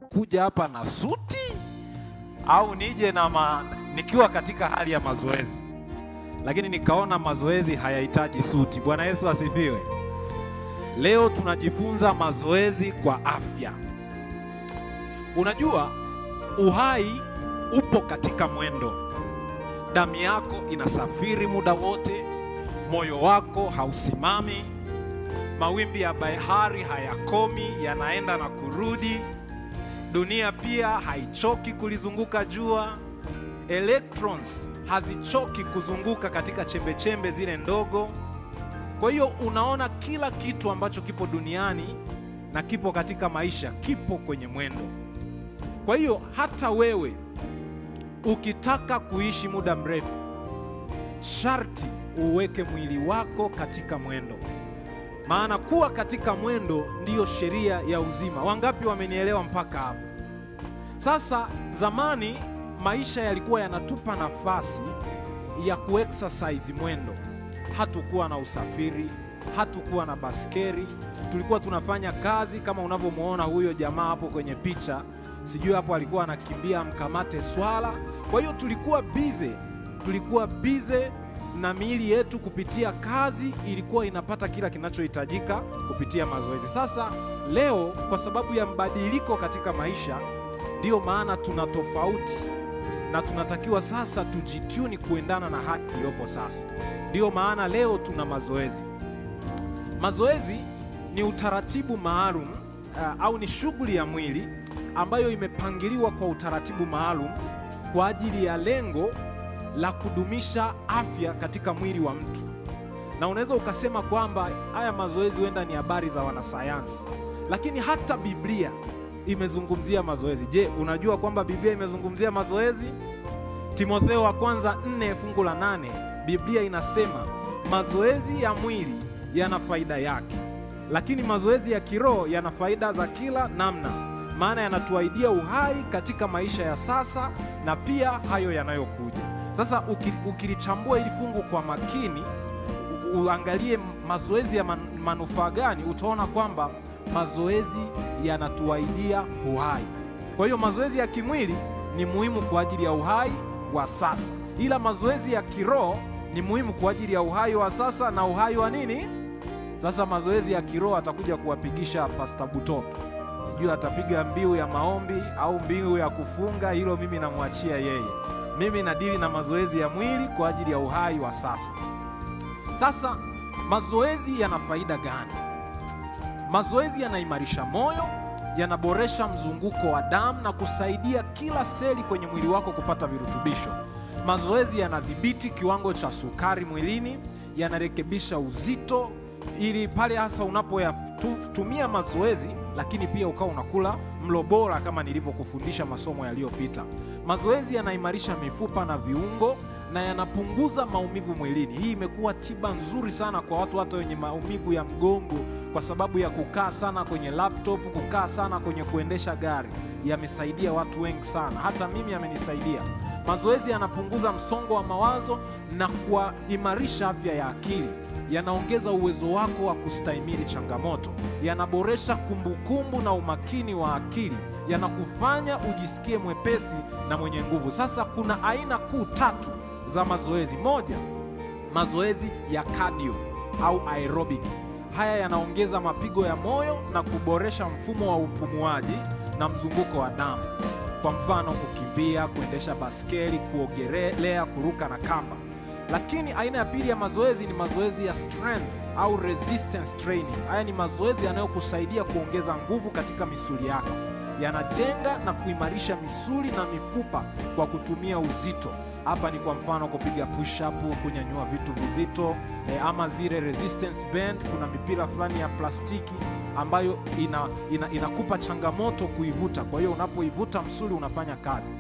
Kuja hapa na suti au nije nikiwa katika hali ya mazoezi, lakini nikaona mazoezi hayahitaji suti. Bwana Yesu asifiwe. Leo tunajifunza mazoezi kwa afya. Unajua, uhai upo katika mwendo. Damu yako inasafiri muda wote, moyo wako hausimami, mawimbi ya bahari hayakomi, yanaenda na kurudi. Dunia pia haichoki kulizunguka jua. Electrons hazichoki kuzunguka katika chembe zile ndogo. Kwa hiyo unaona kila kitu ambacho kipo duniani na kipo katika maisha kipo kwenye mwendo. Kwa hiyo hata wewe ukitaka kuishi muda mrefu, sharti uweke mwili wako katika mwendo. Maana kuwa katika mwendo ndiyo sheria ya uzima. Wangapi wamenielewa mpaka hapo? Sasa zamani maisha yalikuwa yanatupa nafasi ya kuexercise mwendo. Hatukuwa na usafiri, hatukuwa na baskeri, tulikuwa tunafanya kazi kama unavyomuona huyo jamaa hapo kwenye picha. Sijui hapo alikuwa anakimbia mkamate swala. Kwa hiyo tulikuwa bize na miili yetu kupitia kazi ilikuwa inapata kila kinachohitajika kupitia mazoezi. Sasa leo kwa sababu ya mabadiliko katika maisha, ndio maana tuna tofauti na tunatakiwa sasa tujituni kuendana na hali iliyopo sasa. Ndio maana leo tuna mazoezi. Mazoezi ni utaratibu maalum au ni shughuli ya mwili ambayo imepangiliwa kwa utaratibu maalum kwa ajili ya lengo la kudumisha afya katika mwili wa mtu. Na unaweza ukasema kwamba haya mazoezi huenda ni habari za wanasayansi, lakini hata Biblia imezungumzia mazoezi. Je, unajua kwamba Biblia imezungumzia mazoezi? Timotheo wa kwanza 4 fungu la 8, Biblia inasema mazoezi ya mwili yana faida yake, lakini mazoezi ya kiroho yana faida za kila namna, maana yanatuahidia uhai katika maisha ya sasa na pia hayo yanayokuja. Sasa ukilichambua hili fungu kwa makini, uangalie mazoezi ya manufaa gani, utaona kwamba mazoezi yanatuahidia uhai. Kwa hiyo mazoezi ya kimwili ni muhimu kwa ajili ya uhai wa sasa, ila mazoezi ya kiroho ni muhimu kwa ajili ya uhai wa sasa na uhai wa nini? Sasa mazoezi ya kiroho atakuja kuwapigisha Pastor Butoke. Sijui atapiga mbiu ya maombi au mbiu ya kufunga, hilo mimi namwachia yeye. Mimi nadili na mazoezi ya mwili kwa ajili ya uhai wa sasa. Sasa mazoezi yana faida gani? Mazoezi yanaimarisha moyo, yanaboresha mzunguko wa damu na kusaidia kila seli kwenye mwili wako kupata virutubisho. Mazoezi yanadhibiti kiwango cha sukari mwilini, yanarekebisha uzito ili pale hasa unapoyatumia mazoezi, lakini pia ukawa unakula mlo bora kama nilivyokufundisha masomo yaliyopita. Mazoezi yanaimarisha mifupa na viungo na yanapunguza maumivu mwilini. Hii imekuwa tiba nzuri sana kwa watu hata wenye maumivu ya mgongo, kwa sababu ya kukaa sana kwenye laptop, kukaa sana kwenye kuendesha gari. Yamesaidia watu wengi sana, hata mimi yamenisaidia. Mazoezi yanapunguza msongo wa mawazo na kuimarisha afya ya akili. Yanaongeza uwezo wako wa kustahimili changamoto, yanaboresha kumbukumbu na umakini wa akili, yanakufanya ujisikie mwepesi na mwenye nguvu. Sasa kuna aina kuu 3 za mazoezi. Moja, mazoezi ya cardio au aerobic. Haya yanaongeza mapigo ya moyo na kuboresha mfumo wa upumuaji na mzunguko wa damu. Kwa mfano, kukimbia, kuendesha baskeli, kuogelea, kuruka na kamba. Lakini aina ya pili ya mazoezi ni mazoezi ya strength au resistance training. Haya ni mazoezi yanayokusaidia kuongeza nguvu katika misuli yako. Yanajenga na kuimarisha misuli na mifupa kwa kutumia uzito. Hapa ni kwa mfano kupiga push up, kunyanyua vitu vizito, ama zile resistance band. Kuna mipira fulani ya plastiki ambayo inakupa changamoto kuivuta. Kwa hiyo unapoivuta msuli unafanya kazi.